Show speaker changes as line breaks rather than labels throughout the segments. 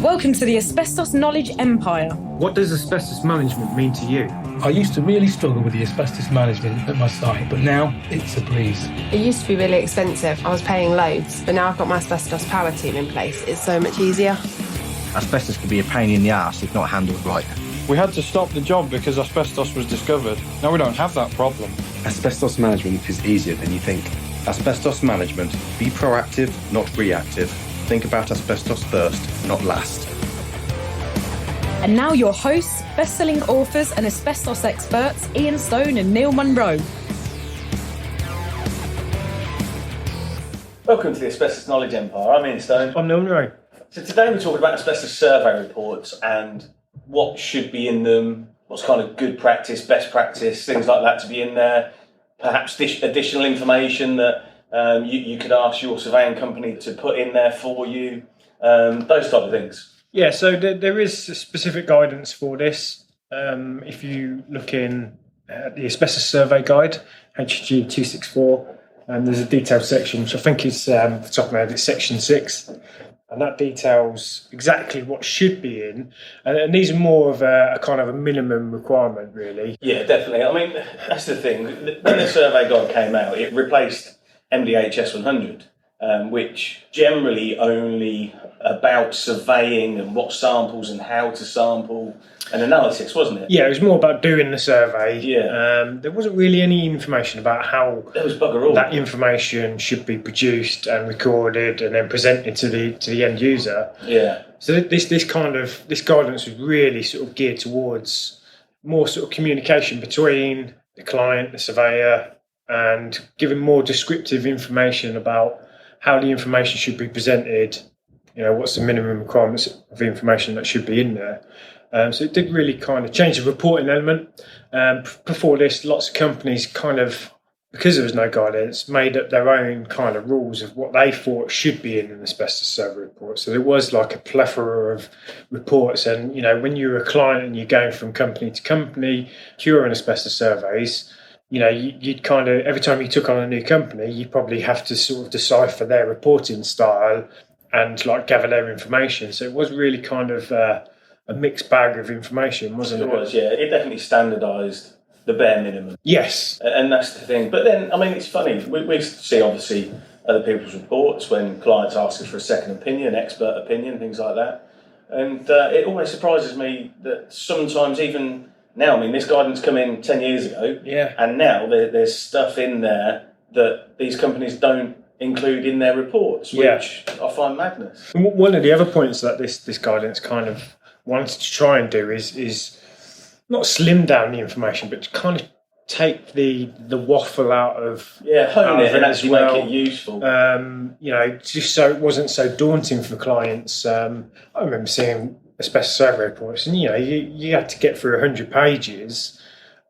Welcome to the Asbestos Knowledge Empire.
What does asbestos management mean to you?
I used to really struggle with the asbestos management at my site, but now it's a breeze.
It used to be really expensive. I was paying loads, but now I've got my asbestos power team in place. It's so much easier.
Asbestos can be a pain in the arse if not handled right.
We had to stop the job because asbestos was discovered. Now we don't have that problem.
Asbestos management is easier than you think. Asbestos management. Be proactive, not reactive. Think about asbestos first, not last.
And now your hosts, best-selling authors and asbestos experts, Ian Stone and Neil Munro.
Welcome to the Asbestos Knowledge Empire. I'm Ian Stone.
I'm Neil Munro.
So today we're talking about asbestos survey reports and what should be in them, what's kind of good practice, best practice, things like that to be in there. Perhaps additional information that you could ask your surveying company to put in there for you, those type of things.
Yeah, so there is specific guidance for this. If you look in the Asbestos Survey Guide, HG 264, there's a detailed section, which I think is, off the top of my head, it's section 6. And that details exactly what should be in. And these are more of a kind of a minimum requirement, really.
Yeah, definitely. I mean, that's the thing. When the survey guide came out, it replaced MDHS 100, which generally only about surveying and what samples and how to sample and analysis, wasn't it?
Yeah, it was more about doing the survey.
Yeah.
There wasn't really any information about how
there was bugger all.
That information should be produced and recorded and then presented to the end user.
Yeah.
So this guidance was really sort of geared towards more sort of communication between the client, the surveyor, and giving more descriptive information about how the information should be presented. You know, what's the minimum requirements of information that should be in there. So it did really kind of change the reporting element. Before this, lots of companies kind of, because there was no guidance, made up their own kind of rules of what they thought should be in an asbestos survey report. So there was like a plethora of reports. And, you know, when you're a client and you're going from company to company, during asbestos surveys, you know, you'd kind of, every time you took on a new company, you'd probably have to sort of decipher their reporting style and like gather their information. So it was really kind of a mixed bag of information, wasn't it?
It was, yeah. It definitely standardised the bare minimum.
Yes.
And that's the thing. But then, I mean, it's funny. We see, obviously, other people's reports when clients ask us for a second opinion, expert opinion, things like that. And it always surprises me that sometimes even now, I mean, this guidance came in 10 years ago.
Yeah.
And now there's stuff in there that these companies don't include in their reports, which I find madness.
And one of the other points that this guidance kind of wanted to try and do is not slim down the information, but to kind of take the waffle out of
hone it and actually make it useful.
You know, just so it wasn't so daunting for clients. I remember seeing asbestos survey reports, and you know, you had to get through 100 pages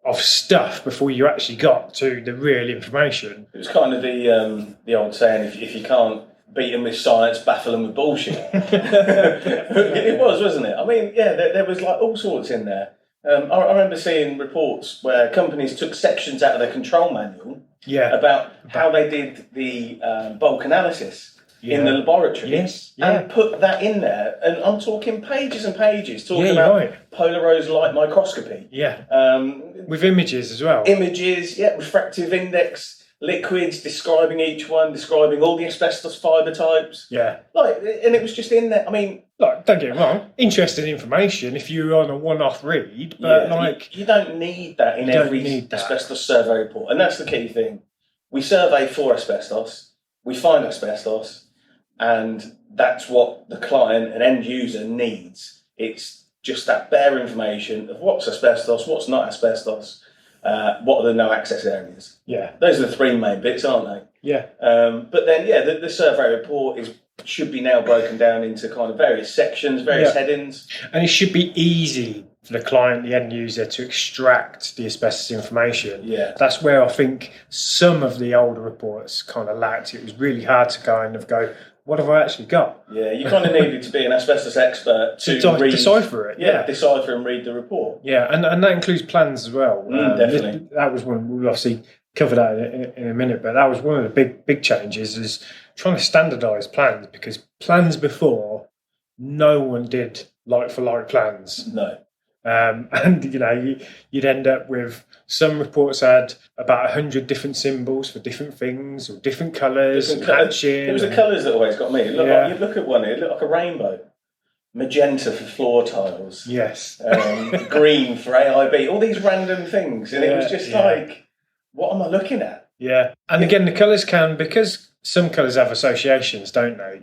of stuff before you actually got to the real information.
It was kind of the old saying: if you can't beat them with science, baffle them with bullshit. It was, wasn't it? I mean, yeah, there was like all sorts in there. I remember seeing reports where companies took sections out of their control manual about how they did the bulk analysis in the laboratory and put that in there. And I'm talking pages and pages, talking about polarised light microscopy.
Yeah. With images as well.
Images, refractive index, liquids, describing each one, describing all the asbestos fibre types.
Yeah.
And it was just in there. I mean,
don't get me wrong, interesting information if you're on a one-off read, but
you don't need that in every asbestos survey report. And that's the key thing. We survey for asbestos, we find asbestos, and that's what the client and end user needs. It's just that bare information of what's asbestos, what's not asbestos, what are the no access areas.
Yeah.
Those are the three main bits, aren't they?
Yeah.
But then, the survey report should be now broken down into kind of various sections, various headings.
And it should be easy for the client, the end user, to extract the asbestos information.
Yeah.
That's where I think some of the older reports kind of lacked. It was really hard to go, what have I actually got?
Yeah, you kind of needed to be an asbestos expert to
decipher it.
Yeah, decipher and read the report.
Yeah, and that includes plans as well.
Definitely.
That was one, we obviously cover that in a minute, but that was one of the big changes is trying to standardise plans, because plans before no one did like-for-like plans.
No.
And you'd end up with some reports had about 100 different symbols for different things or different colours.
It was the colours that always got me. It looked like, you look at one, it looked like a rainbow. Magenta for floor tiles.
Yes.
Green for AIB. All these random things, and it was just like, what am I looking at?
Yeah, and again, the colours because some colours have associations, don't they?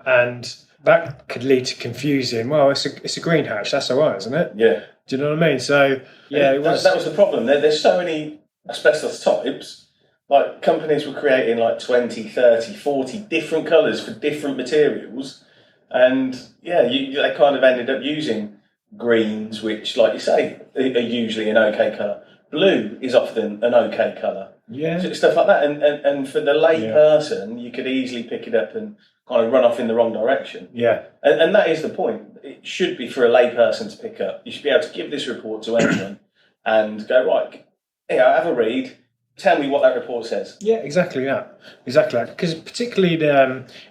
And that could lead to confusing. Well, it's a green hatch. That's all right, isn't it?
Yeah.
Do you know what I mean? So yeah,
that was the problem. There's so many asbestos types. Like companies were creating like 20, 30, 40 different colours for different materials, and they kind of ended up using greens, which, like you say, are usually an okay colour. Blue is often an okay colour.
Yeah.
Stuff like that, and for the lay person, you could easily pick it up and kind of run off in the wrong direction.
Yeah.
And that is the point. It should be for a lay person to pick up. You should be able to give this report to anyone and go, right, have a read, tell me what that report says.
Yeah, exactly that. Because particularly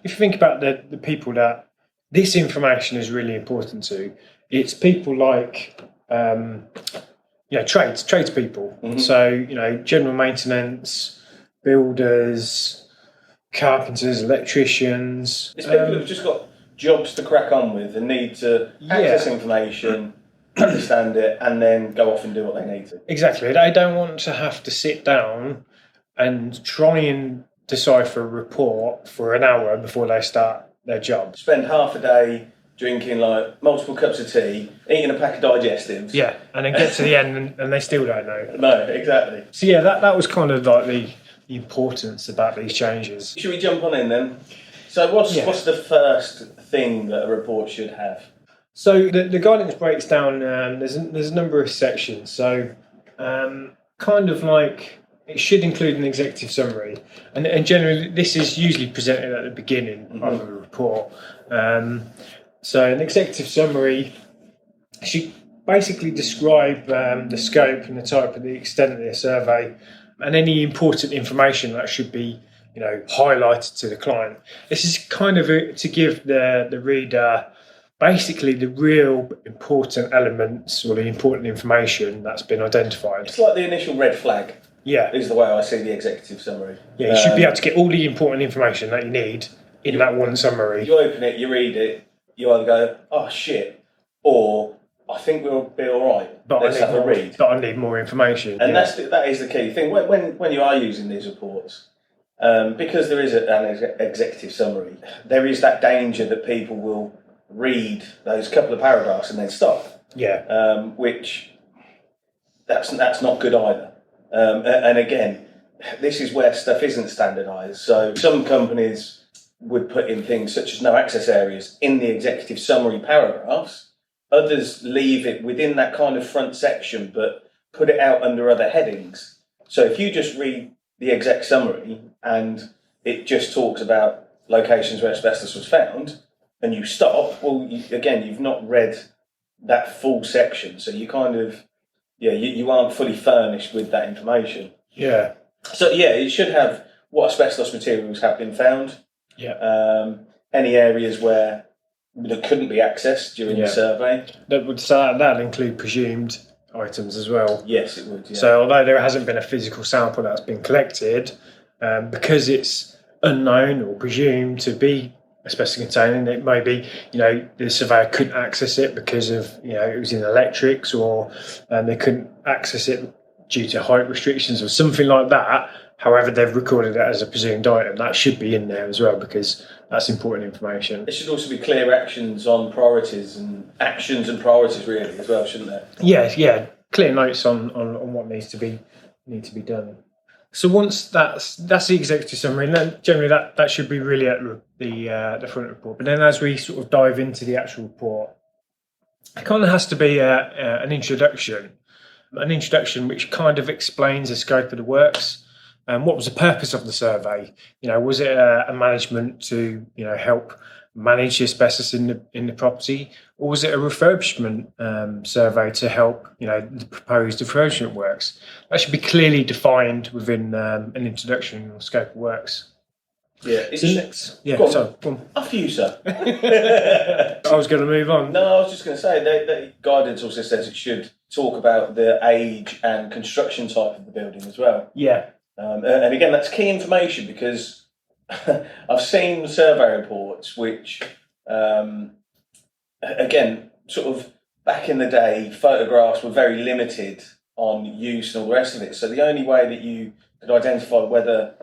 if you think about the people that this information is really important to, it's people like tradespeople.
Mm-hmm.
So, general maintenance, builders, carpenters, electricians.
It's people who've just got jobs to crack on with and need to access information, understand it, and then go off and do what they need to.
Exactly. They don't want to have to sit down and try and decipher a report for an hour before they start their job.
Spend half a day drinking like multiple cups of tea, eating a pack of digestives.
Yeah, and then get to the end and they still don't know.
No, exactly.
So yeah, that was kind of like the importance about these changes.
Should we jump on in then? So what's the first thing that a report should have?
So the guidance breaks down, there's a number of sections. So kind of like it should include an executive summary. And generally this is usually presented at the beginning of a report. So an executive summary should basically describe the scope and the type and the extent of the survey and any important information that should be highlighted to the client. This is kind of to give the reader basically the real important elements or the important information that's been identified.
It's like the initial red flag.
Yeah.
Is the way I see the executive summary.
Yeah, you should be able to get all the important information that you need in that one summary.
You open it, you read it, you either go, oh shit, or I think we'll be all right.
But
let's have a read.
But I need more information.
And that is the key thing. When you are using these reports, because there is an executive summary, there is that danger that people will read those couple of paragraphs and then stop.
Yeah.
Which that's not good either. And again, this is where stuff isn't standardised. So some companies would put in things such as no access areas in the executive summary paragraphs. Others leave it within that kind of front section, but put it out under other headings. So if you just read the exec summary and it just talks about locations where asbestos was found, and you stop, well, you've not read that full section. So you kind of, you aren't fully furnished with that information.
Yeah.
So, it should have what asbestos materials have been found.
Yeah.
Any areas where there couldn't be accessed during the survey.
That'll include presumed items as well.
Yes, it would. Yeah.
So although there hasn't been a physical sample that's been collected, because it's unknown or presumed to be asbestos containing, it may be, the surveyor couldn't access it because of, it was in electrics, or they couldn't access it due to height restrictions or something like that. However, they've recorded it as a presumed item. That should be in there as well because that's important information.
There should also be clear actions on priorities and priorities really as well, shouldn't there?
Yeah. Clear notes on what needs to be done. So once that's the executive summary, and then generally that should be really at the front report. But then as we sort of dive into the actual report, it kind of has to be an introduction which kind of explains the scope of the works. What was the purpose of the survey? Was it a management to help manage the asbestos in the property, or was it a refurbishment survey to help the proposed refurbishment works? That should be clearly defined within an introduction or scope of works.
Yeah.
So next,
Go on.
so go on.
After you, sir.
I was going to move on.
No, I was just going to say that guidance also says it should talk about the age and construction type of the building as well.
Yeah.
And again, that's key information because I've seen survey reports which, again, sort of back in the day, photographs were very limited on use and all the rest of it. So the only way that you could identify whether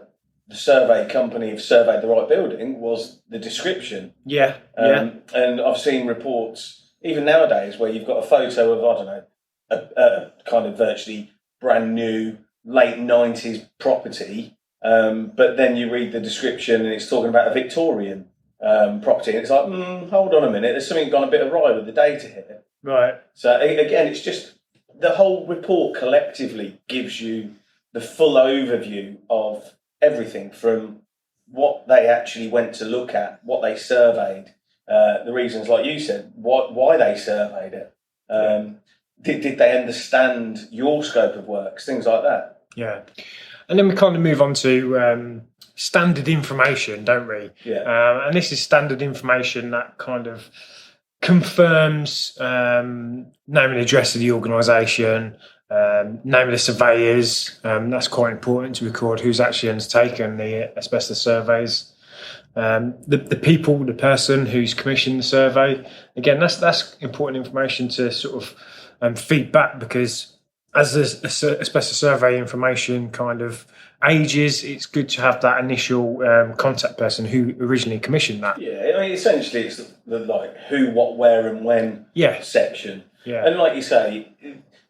the survey company have surveyed the right building was the description.
Yeah.
And I've seen reports, even nowadays, where you've got a photo of, I don't know, a kind of virtually brand new, late 90s property, but then you read the description and it's talking about a Victorian property, and it's like, hold on a minute, there's something gone a bit awry with the data here.
Right.
So again, it's just the whole report collectively gives you the full overview of everything from what they actually went to look at, what they surveyed, the reasons, like you said, why they surveyed it. Did they understand your scope of works, things like that?
Yeah. And then we kind of move on to standard information, don't we?
Yeah.
And this is standard information that kind of confirms name and address of the organisation, name of the surveyors. That's quite important to record who's actually undertaken the asbestos surveys. The people, the person who's commissioned the survey. Again, that's important information to sort of feed back, because as the asbestos survey information kind of ages, it's good to have that initial contact person who originally commissioned that.
Yeah, I mean, essentially it's the like who, what, where and when section.
Yeah.
And like you say,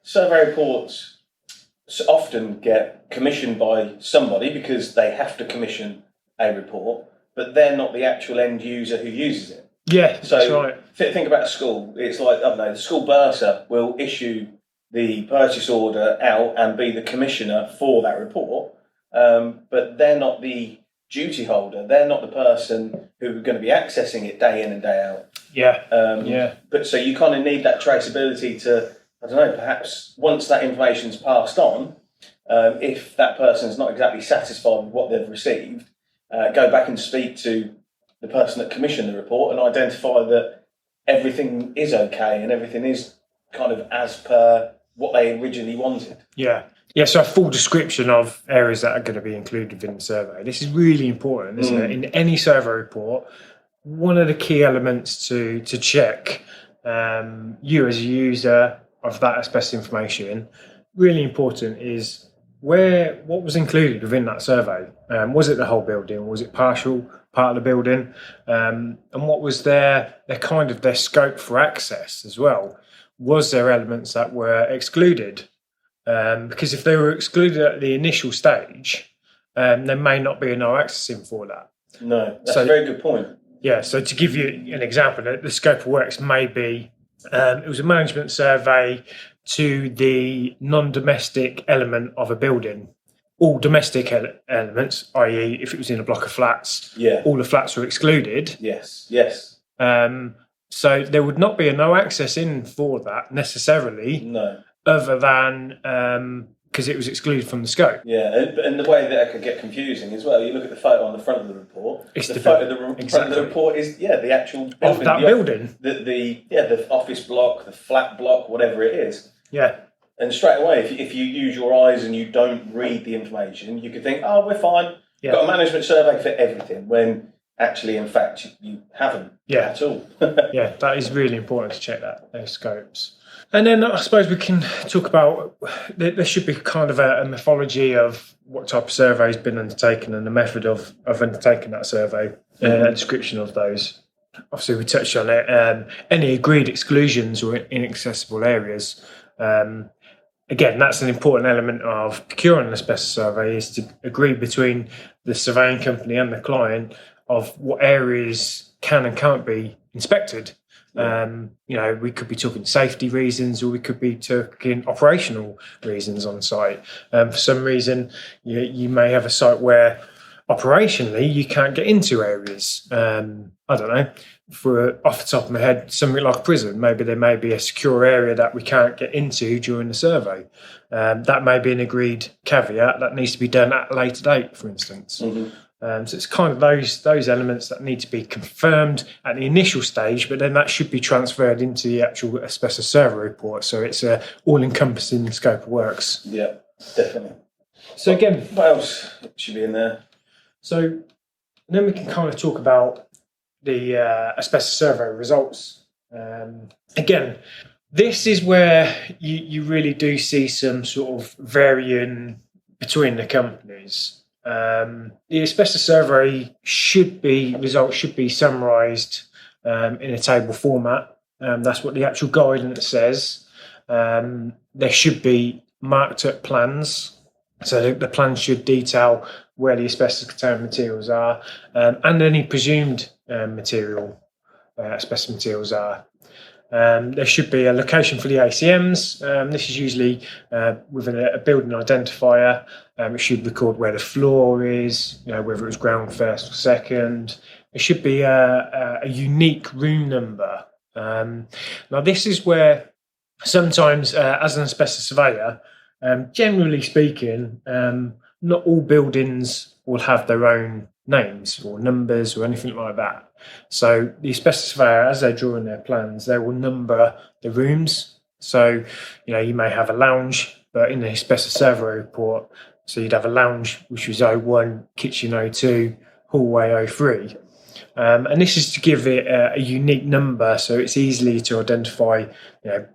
survey reports often get commissioned by somebody because they have to commission a report, but they're not the actual end user who uses it.
Yeah,
so
that's right.
Think about a school. It's like, I don't know, the school bursar will issue the purchase order out and be the commissioner for that report, but they're not the duty holder. They're not the person who are going to be accessing it day in and day out.
Yeah.
But so you kind of need that traceability to, I don't know, perhaps once that information's passed on, if that person's not exactly satisfied with what they've received, go back and speak to the person that commissioned the report and identify that everything is okay and everything is kind of as per what they originally wanted.
Yeah, so a full description of areas that are going to be included in the survey. This is really important, isn't it? In any survey report, one of the key elements to check you as a user of that asbestos information, really important, is what was included within that survey. Was it the whole building? Was it partial part of the building? And what was their scope for access as well? Was there elements that were excluded? Because if they were excluded at the initial stage, there may not be no accessing for that.
No, that's a very good point.
Yeah, so to give you an example, the scope of works may be, it was a management survey to the non-domestic element of a building. All domestic elements, i.e. if it was in a block of flats, all the flats were excluded.
Yes.
So there would not be a no access in for that necessarily.
No.
Other than because it was excluded from the scope.
Yeah, and the way that it could get confusing as well, you look at the photo on the front of the report.
It's
the photo of the front of the report is the actual building,
of that building.
The office block, the flat block, whatever it is.
Yeah.
And straight away, if you use your eyes and you don't read the information, you could think, oh, we're fine.
Yeah.
Got a management survey for everything, when actually, in fact, you haven't at all.
Yeah, that is really important to check those scopes. And then I suppose we can talk about, there should be kind of a methodology of what type of survey has been undertaken and the method of undertaking that survey, a description of those. Obviously, we touched on it. Any agreed exclusions or inaccessible areas. Again, that's an important element of procuring an asbestos survey, is to agree between the surveying company and the client of what areas can and can't be inspected. We could be talking safety reasons, or we could be talking operational reasons on site. For some reason, you may have a site where operationally you can't get into areas. I don't know, off the top of my head, something like a prison. Maybe there may be a secure area that we can't get into during the survey. That may be an agreed caveat that needs to be done at a later date, for instance. So it's kind of those elements that need to be confirmed at the initial stage, but then that should be transferred into the actual asbestos survey report. So it's a all-encompassing scope of works.
Yeah, definitely.
So again,
what else should be in there?
So then we can kind of talk about the asbestos survey results. Again, this is where you really do see some sort of varying between the companies. The asbestos survey results should be summarised in a table format. That's what the actual guidance says. There should be marked up plans. So the plans should detail where the asbestos contained materials are and any presumed asbestos materials are. There should be a location for the ACMs. This is usually with a building identifier. It should record where the floor is, whether it was ground first or second. There should be a unique room number. Now, this is where sometimes, as an asbestos surveyor, generally speaking, not all buildings will have their own names or numbers or anything like that. So the asbestos surveyor, as they're drawing their plans, they will number the rooms. So, you may have a lounge, but in the asbestos survey report, so you'd have a lounge, which was O1, kitchen O2, hallway O3. And this is to give it a unique number, so it's easily to identify,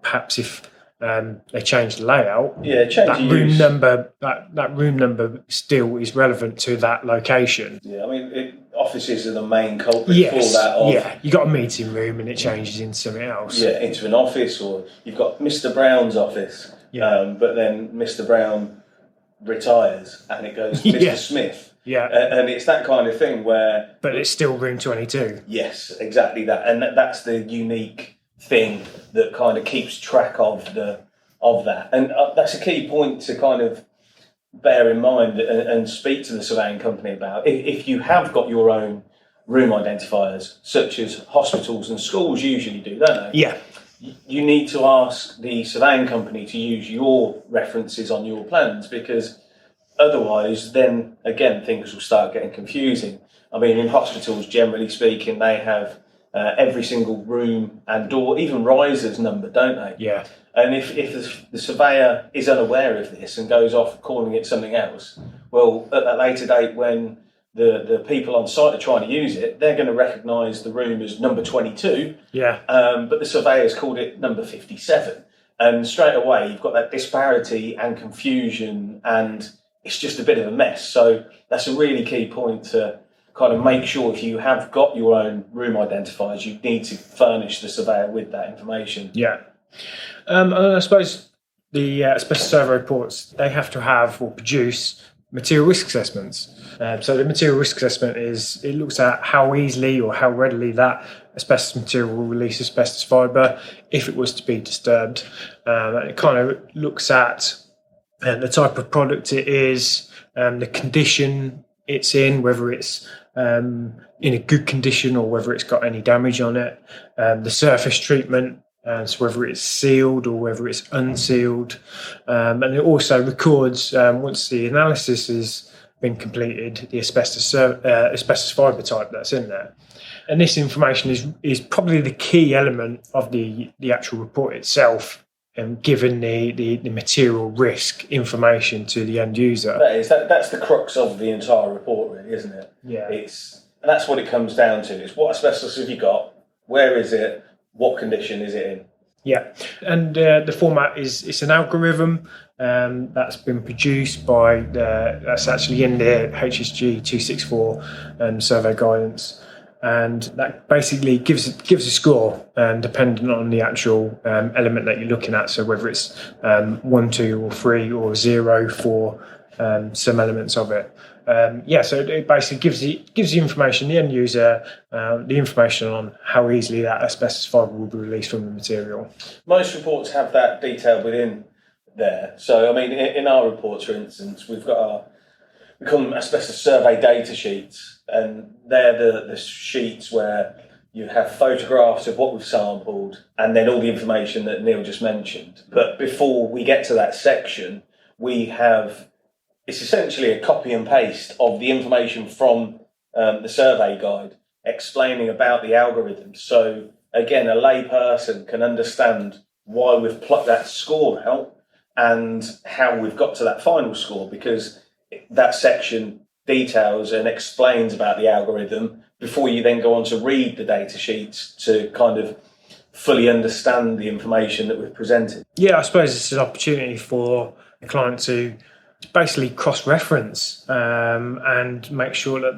perhaps if they change the layout, that room number still is relevant to that location.
Yeah, I mean, offices are the main culprit for that.
Yeah, you got a meeting room and it changes into something else.
Yeah, into an office, or you've got Mr. Brown's office, but then Mr. Brown retires and it goes to Mr. Smith.
Yeah,
and it's that kind of thing where...
But it's still room 22.
Yes, exactly that. And that's the unique thing that kind of keeps track of that. And that's a key point to kind of bear in mind and speak to the surveying company about. If you have got your own room identifiers, such as hospitals and schools usually do, don't they?
Yeah.
You need to ask the surveying company to use your references on your plans, because otherwise, then again, things will start getting confusing. I mean, in hospitals, generally speaking, they have every single room and door, even risers numbered, don't they?
Yeah.
And if the surveyor is unaware of this and goes off calling it something else, well, at that later date when the people on site are trying to use it, they're going to recognise the room as number 22.
Yeah.
But the surveyor's called it number 57. And straight away, you've got that disparity and confusion, and it's just a bit of a mess. So that's a really key point to kind of make sure if you have got your own room identifiers, you need to furnish the surveyor with that information.
Yeah. And I suppose the asbestos survey reports, they have to have or produce material risk assessments. So the material risk assessment it looks at how easily or how readily that asbestos material will release asbestos fibre if it was to be disturbed. It kind of looks at the type of product it is, the condition it's in, whether it's in a good condition or whether it's got any damage on it, the surface treatment, so whether it's sealed or whether it's unsealed. And it also records, once the analysis has been completed, the asbestos fibre type that's in there. And this information is probably the key element of the actual report itself, given the material risk information to the end user.
That's the crux of the entire report, really, isn't it?
Yeah.
That's what it comes down to. It's what asbestos have you got? Where is it? What condition is it in?
Yeah, and the format it's an algorithm that's been produced by that's actually in the HSG 264 survey guidance, and that basically gives a score depending on the actual element that you're looking at. So whether it's 1, 2, or 3, or 0 for some elements of it. So it basically gives the information, the end user, the information on how easily that asbestos fibre will be released from the material.
Most reports have that detail within there. So, I mean, in our reports, for instance, we call them asbestos survey data sheets, and they're the sheets where you have photographs of what we've sampled and then all the information that Neil just mentioned. But before we get to that section, we have it's essentially a copy and paste of the information from the survey guide explaining about the algorithm. So again, a lay person can understand why we've plucked that score out and how we've got to that final score, because that section details and explains about the algorithm before you then go on to read the data sheets to kind of fully understand the information that we've presented.
Yeah, I suppose it's an opportunity for the client to basically cross-reference and make sure that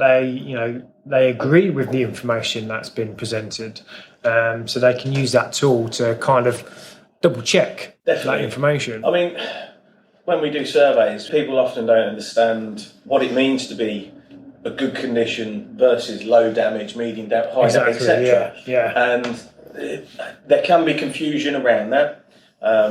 they agree with the information that's been presented, so they can use that tool to kind of double-check that information.
I mean, when we do surveys, people often don't understand what it means to be a good condition versus low damage, medium damage, high damage, etc.
Yeah.
And there can be confusion around that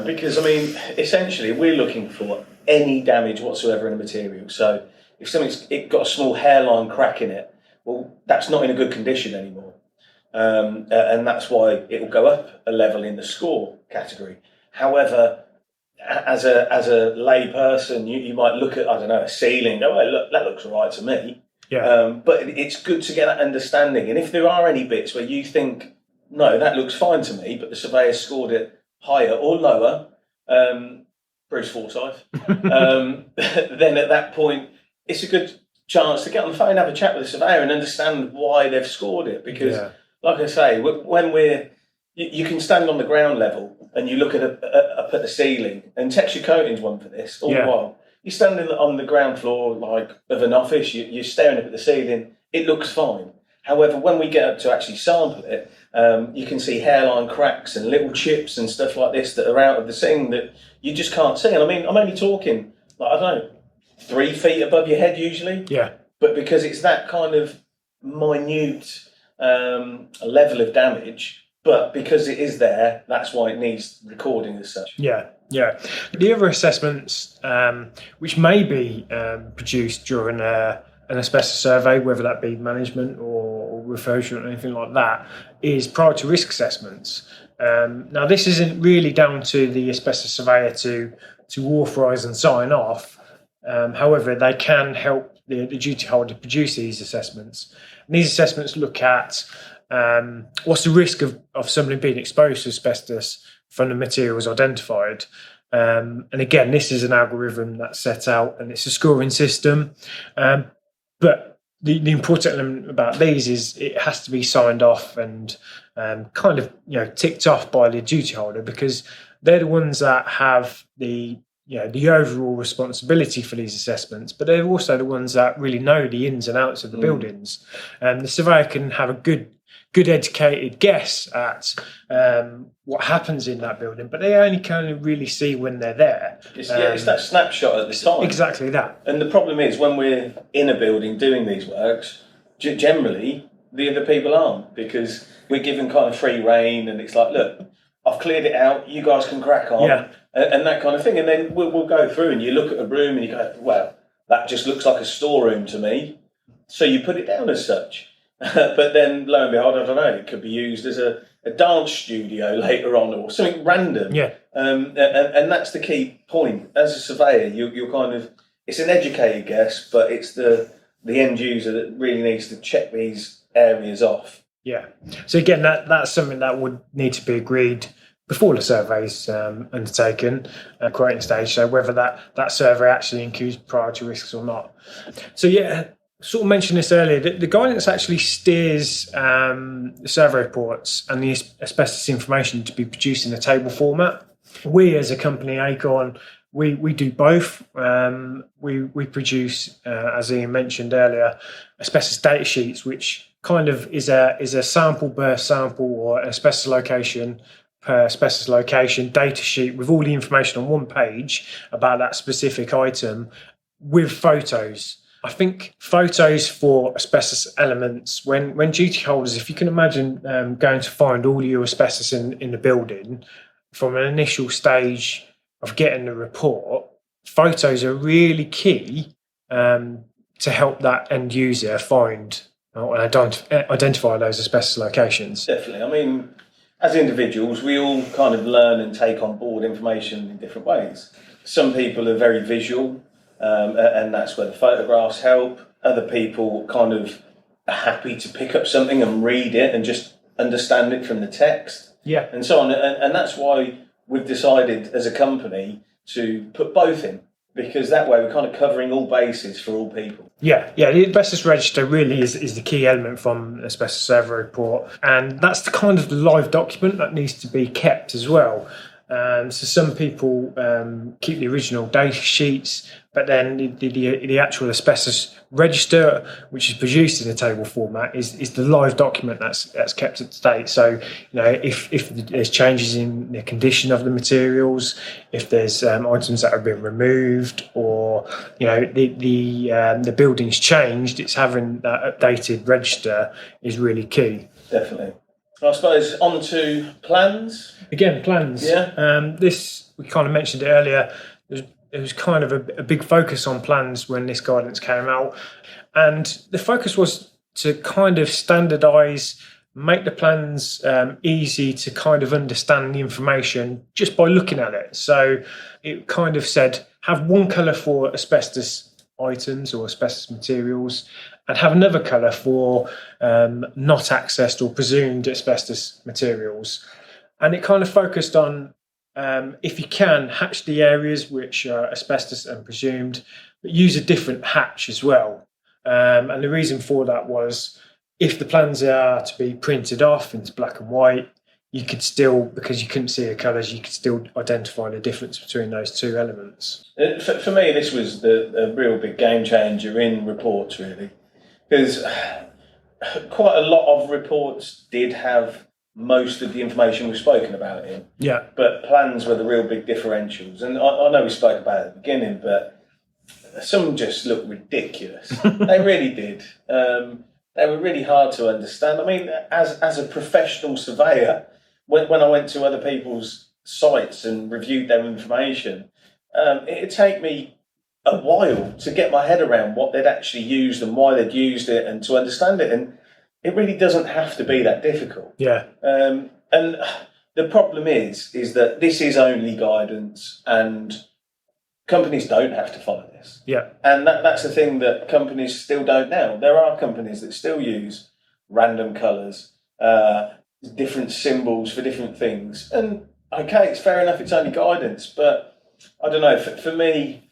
because, I mean, essentially we're looking for any damage whatsoever in a material. So if something's got a small hairline crack in it, well, that's not in a good condition anymore. And that's why it will go up a level in the score category. However, as a lay person, you might look at, I don't know, a ceiling, go, well, look, that looks all right to me.
Yeah.
But it's good to get that understanding. And if there are any bits where you think, no, that looks fine to me, but the surveyor scored it higher or lower, Bruce Forsyth, then at that point, it's a good chance to get on the phone, have a chat with the surveyor and understand why they've scored it. Because, like I say, when you can stand on the ground level and you look at up at the ceiling, and texture coating's one for this all the while. You're standing on the ground floor like of an office, you're staring up at the ceiling, it looks fine. However, when we get up to actually sample it, you can see hairline cracks and little chips and stuff like this that are out of the thing that you just can't see. And I mean, I'm only talking, like, I don't know, 3 feet above your head usually.
Yeah.
But because it's that kind of minute level of damage, but because it is there, that's why it needs recording as such.
Yeah. The other assessments which may be produced during an asbestos survey, whether that be management or refurbishment or anything like that, is prior to risk assessments. Now, this isn't really down to the asbestos surveyor to authorise and sign off. However, they can help the duty holder produce these assessments. And these assessments look at what's the risk of somebody being exposed to asbestos from the materials identified. And again, this is an algorithm that's set out and it's a scoring system. But the important element about these is it has to be signed off and kind of ticked off by the duty holder, because they're the ones that have the overall responsibility for these assessments, but they're also the ones that really know the ins and outs of the buildings. And the surveyor can have a good educated guess at what happens in that building, but they only kind of really see when they're there.
It's that snapshot at the time.
Exactly that.
And the problem is, when we're in a building doing these works, generally the other people aren't, because we're given kind of free rein and it's like, look, I've cleared it out, you guys can crack on, and that kind of thing. And then we'll go through and you look at a room and you go, well, that just looks like a storeroom to me. So you put it down as such. But then, lo and behold, I don't know, it could be used as a dance studio later on or something random.
Yeah.
And that's the key point. As a surveyor, you're kind of, it's an educated guess, but it's the end user that really needs to check these areas off.
Yeah. So again, that's something that would need to be agreed before the survey's undertaken at creating stage. So whether that survey actually includes priority risks or not. So yeah, sort of mentioned this earlier, the guidance actually steers the survey reports and the asbestos information to be produced in a table format. We as a company, Acorn, we do both. We produce, as Ian mentioned earlier, asbestos data sheets, which kind of is a sample per sample or asbestos location per asbestos location data sheet with all the information on one page about that specific item with photos. I think photos for asbestos elements, when duty holders, if you can imagine going to find all your asbestos in the building, from an initial stage of getting the report, photos are really key to help that end user find and identify those asbestos locations.
Definitely. I mean, as individuals, we all kind of learn and take on board information in different ways. Some people are very visual. and that's where the photographs help. Other people kind of are happy to pick up something and read it and just understand it from the text.
Yeah.
And so on. And that's why we've decided as a company to put both in, because that way we're kind of covering all bases for all people.
Yeah, the asbestos register really is the key element from the Asbestos Survey Report, and that's the kind of live document that needs to be kept as well. So some people keep the original data sheets, but then the actual asbestos register, which is produced in a table format, is the live document that's kept up to date. So, if there's changes in the condition of the materials, if there's items that have been removed, or the building's changed, it's having that updated register is really key.
Definitely. I suppose on to plans.
Again, plans.
Yeah.
This, we kind of mentioned it earlier. There was kind of a big focus on plans when this guidance came out, and the focus was to kind of standardise, make the plans easy to kind of understand the information just by looking at it. So it kind of said have one colour for asbestos items or asbestos materials, and have another colour for not accessed or presumed asbestos materials. And it kind of focused on, if you can, hatch the areas which are asbestos and presumed, but use a different hatch as well. And the reason for that was, if the plans are to be printed off into black and white, you could still, because you couldn't see the colours, you could still identify the difference between those two elements.
For me, this was a real big game changer in reports, really, because quite a lot of reports did have most of the information we've spoken about in.
Yeah.
But plans were the real big differentials. And I know we spoke about it at the beginning, but some just looked ridiculous. They really did. They were really hard to understand. I mean, as a professional surveyor, when I went to other people's sites and reviewed their information, it'd take me a while to get my head around what they'd actually used and why they'd used it and to understand it. And it really doesn't have to be that difficult.
Yeah.
And the problem is that this is only guidance, and companies don't have to follow this.
Yeah.
And that's the thing that companies still don't now. There are companies that still use random colours, different symbols for different things. And okay, it's fair enough, it's only guidance, but I don't know, for me,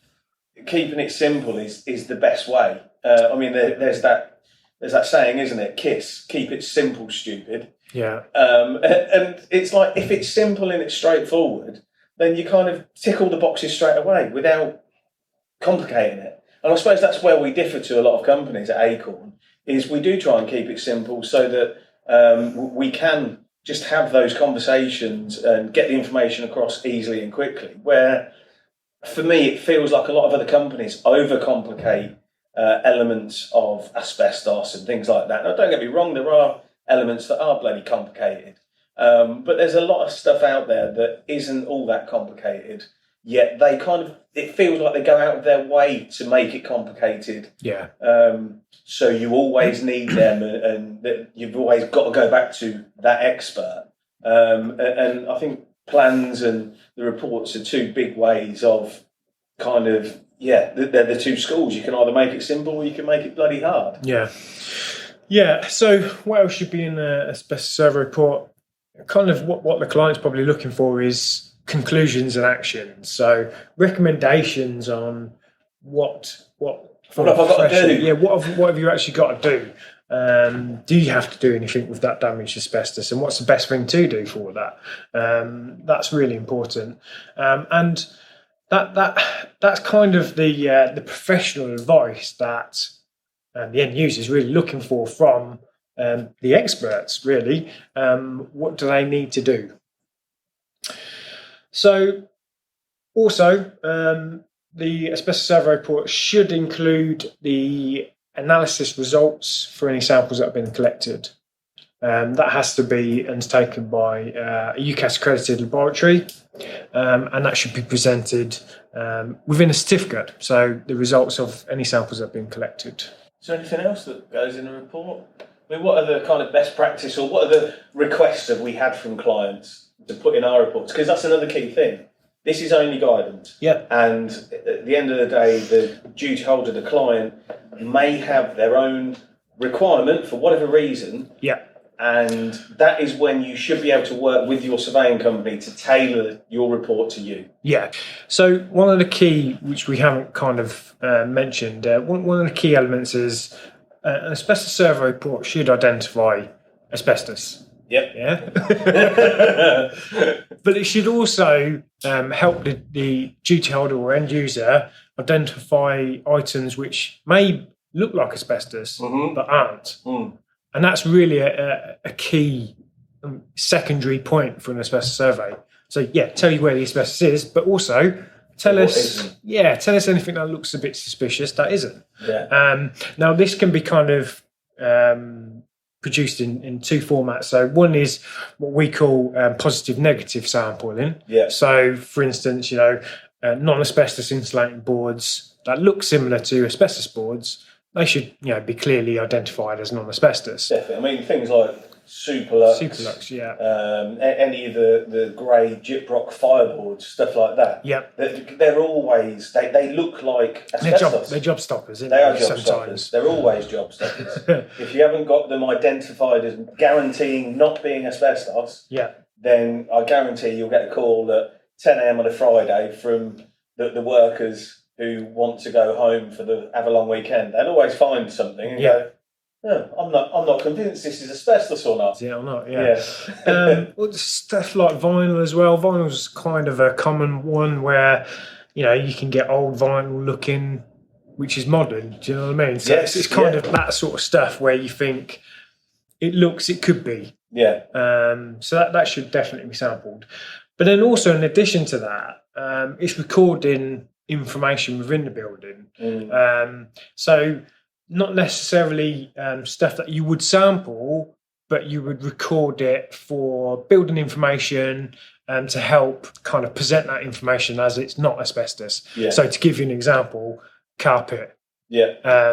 keeping it simple is the best way. I mean, there's that saying, isn't it? KISS, keep it simple, stupid.
Yeah.
And it's like, if it's simple and it's straightforward, then you kind of tick all the boxes straight away without complicating it. And I suppose that's where we differ to a lot of companies at Acorn, is we do try and keep it simple so that we can just have those conversations and get the information across easily and quickly. Where, for me, it feels like a lot of other companies overcomplicate elements of asbestos and things like that. Now, don't get me wrong, there are elements that are bloody complicated. But there's a lot of stuff out there that isn't all that complicated, yet they it feels like they go out of their way to make it complicated.
Yeah.
So you always need them, and you've always got to go back to that expert. And I think plans and the reports are two big ways of they're the two schools. You can either make it simple or you can make it bloody hard.
Yeah. Yeah. So what else should be in a asbestos survey report? Kind of what the client's probably looking for is conclusions and actions. So recommendations on what
have I got to do?
Yeah, what have you actually got to do? Do you have to do anything with that damaged asbestos, and what's the best thing to do for that? That's really important, and that's kind of the professional advice that the end user is really looking for from the experts. Really, what do they need to do? So, also, the asbestos survey report should include the analysis results for any samples that have been collected. That has to be undertaken by a UCAS accredited laboratory, and that should be presented within a certificate. So the results of any samples that have been collected.
Is there anything else that goes in the report? I mean, what are the kind of best practice, or what are the requests have we had from clients to put in our reports? Because that's another key thing. this is only guidance.
Yeah.
And at the end of the day, the duty holder, the client, may have their own requirement for whatever reason.
Yeah.
And that is when you should be able to work with your surveying company to tailor your report to you.
Yeah. So one of the key, which we haven't kind of mentioned, one of the key elements is an asbestos survey report should identify asbestos.
Yep.
Yeah. But it should also help the duty holder or end user identify items which may look like asbestos but aren't. And that's really a key secondary point for an asbestos survey. So tell you where the asbestos is, but also tell us anything that looks a bit suspicious that isn't.
Yeah.
Now this can be kind of produced in two formats. So one is what we call positive negative sampling.
Yeah.
So for instance, non-asbestos insulating boards that look similar to asbestos boards, they should be clearly identified as non-asbestos.
Definitely. I mean, things like Superlux, any of the grey gyprock fireboards, stuff like that.
Yeah.
They're always, they look like asbestos.
They're job stoppers,
They are job stoppers. They're always job stoppers. If you haven't got them identified as guaranteeing not being asbestos, then I guarantee you'll get a call at 10 a.m. on a Friday from the workers who want to go home have a long weekend. They'll always find something and go, "Oh, I'm not convinced this is asbestos or not."
Yeah, or not. Yeah. Well, stuff like vinyl as well. Vinyl's kind of a common one where you can get old vinyl looking, which is modern. Do you know what I mean? So it's kind of that sort of stuff where you think it could be.
Yeah.
So that should definitely be sampled. But then also in addition to that, it's recording information within the building. So not necessarily stuff that you would sample, but you would record it for building information to help kind of present that information as it's not asbestos.
Yeah.
So to give you an example, carpet.
Yeah.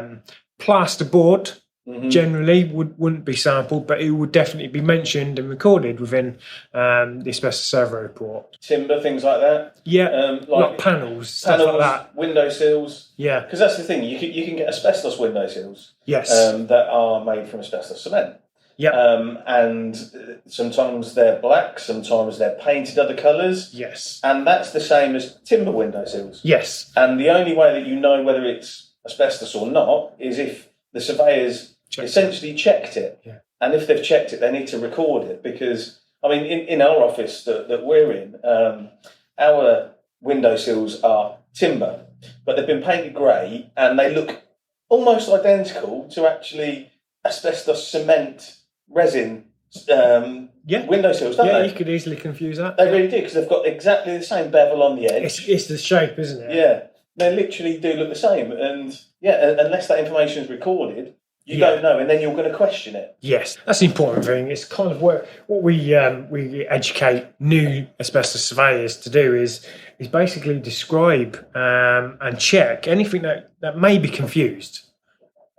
Plasterboard generally wouldn't be sampled, but it would definitely be mentioned and recorded within the asbestos survey report.
Timber, things like that.
Yeah, like panels, stuff like that.
Windowsills.
Yeah,
because that's the thing. You can get asbestos windowsills.
Yes.
That are made from asbestos cement.
Yeah.
And sometimes they're black, sometimes they're painted other colours.
Yes.
And that's the same as timber windowsills.
Yes.
And the only way that you know whether it's asbestos or not is if the surveyors essentially checked it.
Yeah.
And if they've checked it, they need to record it because, I mean, in our office that we're in, our windowsills are timber, but they've been painted grey and they look almost identical to actually asbestos cement resin windowsills, don't they?
You could easily confuse that.
They really do because they've got exactly the same bevel on the edge.
It's the shape, isn't it?
Yeah. They literally do look the same. And unless that information is recorded, you don't know, and then you're going to question it.
Yes, that's the important thing. It's kind of what we educate new asbestos surveyors to do is basically describe and check anything that may be confused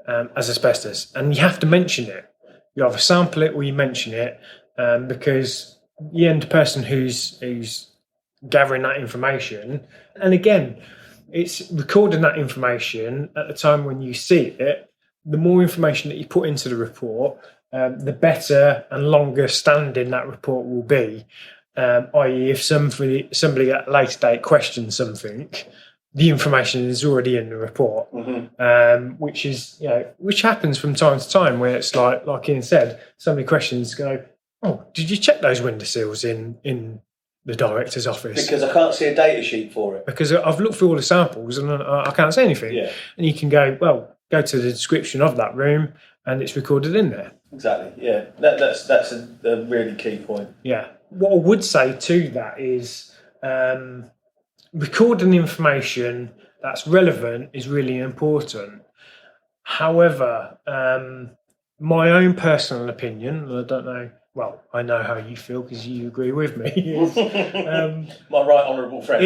as asbestos, and you have to mention it. You either sample it or you mention it, because the end person who's gathering that information, and again, it's recording that information at the time when you see it. The more information that you put into the report, the better and longer standing that report will be. I.e., if somebody at a later date questions something, the information is already in the report, which happens from time to time, where it's like Ian said, somebody questions, go, "Oh, did you check those windowsills in the director's office?
Because I can't see a data sheet for it.
Because I've looked through all the samples and I can't see anything."
Yeah.
And you can go to the description of that room and it's recorded in there.
Exactly, yeah. That's a really key point.
Yeah. What I would say to that is recording information that's relevant is really important. However, my own personal opinion, and I don't know, well, I know how you feel because you agree with me.
My right honourable friend.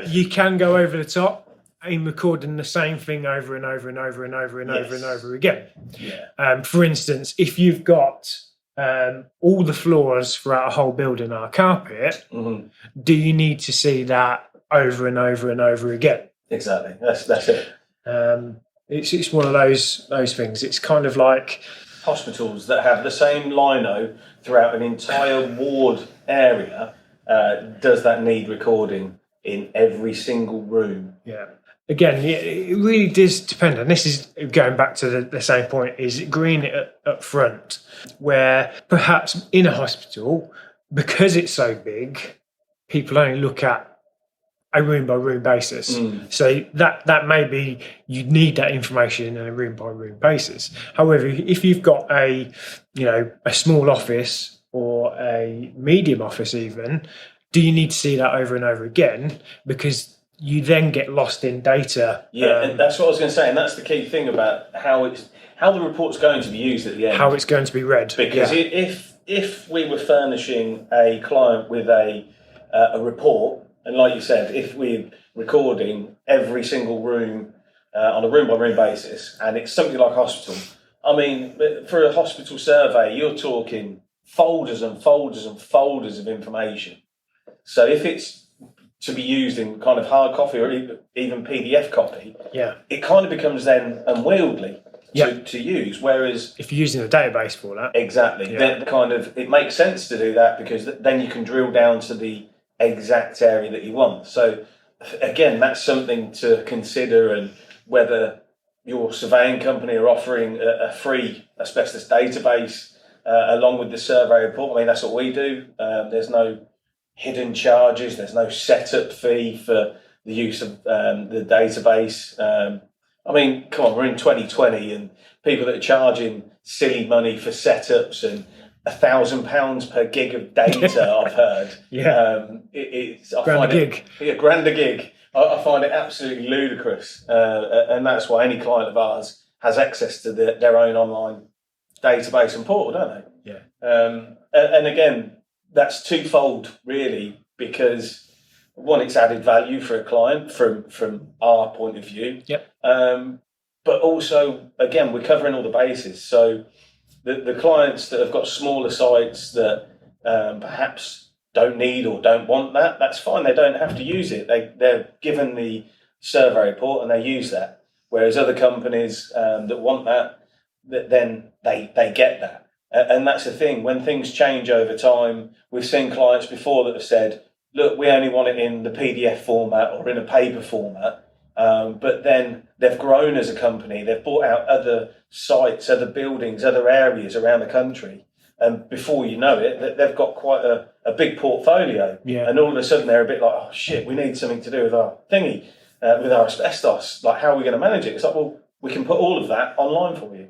You can go over the top in recording the same thing over and over and over and over and over and over and over again.
Yeah.
For instance, if you've got all the floors throughout a whole building are carpet, do you need to see that over and over and over again?
Exactly. That's it.
It's one of those things. It's kind of like
Hospitals that have the same lino throughout an entire ward area. Does that need recording in every single room?
Yeah. Again, it really does depend, and this is going back to the same point, is green it up front, where perhaps in a hospital, because it's so big, people only look at a room by room basis. So that may be, you need that information on a room by room basis. However, if you've got a small office or a medium office even, do you need to see that over and over again? Because you then get lost in data.
Yeah, and that's what I was going to say, and that's the key thing about how the report's going to be used at the end.
How it's going to be read.
Because if we were furnishing a client with a report, and like you said, if we're recording every single room on a room by room basis, and it's something like a hospital, I mean, for a hospital survey, you're talking folders and folders and folders of information. So if it's to be used in kind of hard copy or even PDF copy, it kind of becomes then unwieldy to use. Whereas
if you're using a database for that,
exactly, then kind of it makes sense to do that, because then you can drill down to the exact area that you want. So again, that's something to consider, and whether your surveying company are offering a free asbestos database along with the survey report. I mean, that's what we do. There's no hidden charges. There's no setup fee for the use of the database. I mean, come on, we're in 2020, and people that are charging silly money for setups and £1,000 per gig of data, I've heard. It's
grand a gig.
Grand a gig. I find it absolutely ludicrous, and that's why any client of ours has access to their own online database and portal, don't they? And again, that's twofold, really, because one, it's added value for a client from our point of view. But also, again, we're covering all the bases. So the clients that have got smaller sites that perhaps don't need or don't want that, that's fine. They don't have to use it. They're given the survey report and they use that. Whereas other companies that want that, then they get that. And that's the thing. When things change over time, we've seen clients before that have said, look, we only want it in the PDF format or in a paper format. But then they've grown as a company. They've bought out other sites, other buildings, other areas around the country. And before you know it, they've got quite a big portfolio. And all of a sudden they're a bit like, oh, shit, we need something to do with our thingy, with our asbestos. Like, how are we going to manage it? It's like, well, we can put all of that online for you.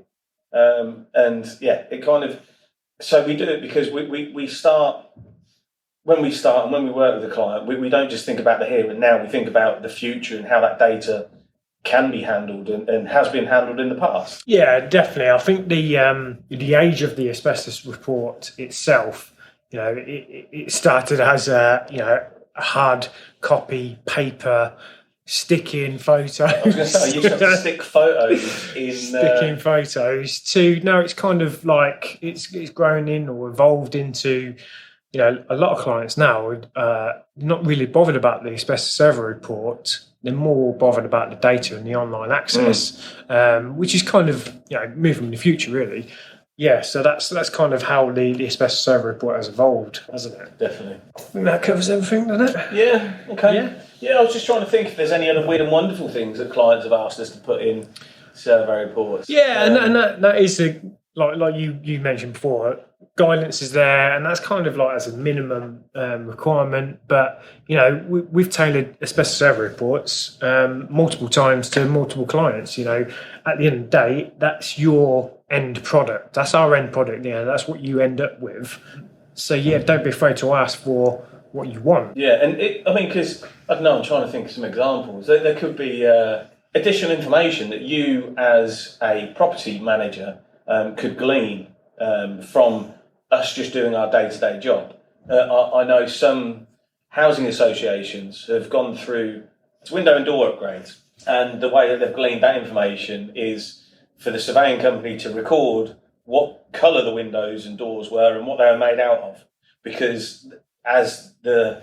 It kind of, so we do it because we start, when we start and when we work with a client, we don't just think about the here and now, we think about the future and how that data can be handled and has been handled in the past.
Yeah, definitely. I think the age of the asbestos report itself, it started as a hard copy paper, sticking photos. I was
going to say, I used to have to stick photos in.
Sticking photos to now it's kind of like it's grown in or evolved into, a lot of clients now are not really bothered about the asbestos survey report. They're more bothered about the data and the online access, which is kind of moving in the future, really. Yeah, so that's kind of how the asbestos survey report has evolved, hasn't it?
Definitely.
I think that covers everything, doesn't it?
Yeah. Okay. Yeah, I was just trying to think if there's any other weird and wonderful things that clients have asked us to put in survey reports.
Yeah, and that is like you mentioned before. Guidance is there, and that's kind of like as a minimum requirement. But we've tailored asbestos survey reports multiple times to multiple clients. At the end of the day, that's your end product. That's our end product. That's what you end up with. So don't be afraid to ask for what you want.
Yeah, and because I don't know, I'm trying to think of some examples. There could be additional information that you, as a property manager, could glean from us just doing our day-to-day job. I know some housing associations have gone through window and door upgrades, and the way that they've gleaned that information is for the surveying company to record what colour the windows and doors were and what they were made out of, because as the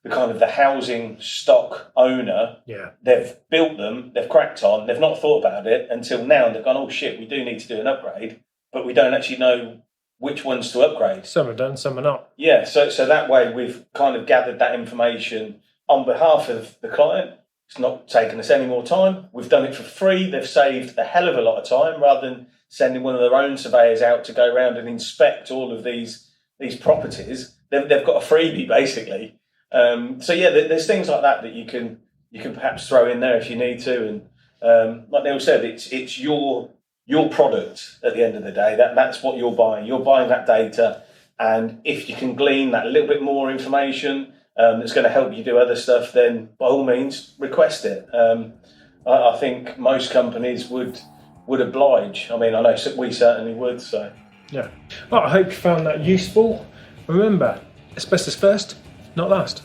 kind of the housing stock owner, they've built them, they've cracked on, they've not thought about it until now, and they've gone, oh shit, we do need to do an upgrade, but we don't actually know which ones to upgrade.
Some are done, some are not.
Yeah, so that way we've kind of gathered that information on behalf of the client. It's not taken us any more time. We've done it for free. They've saved a hell of a lot of time rather than sending one of their own surveyors out to go around and inspect all of these properties. They've got a freebie basically. So yeah, there's things like that you can perhaps throw in there if you need to. And like Neil said, it's your product at the end of the day. That's what you're buying. You're buying that data, and if you can glean that little bit more information that's going to help you do other stuff, then by all means request it. I think most companies would oblige. I mean, I know we certainly would. So
yeah. Well, I hope you found that useful. Remember, asbestos first, not last.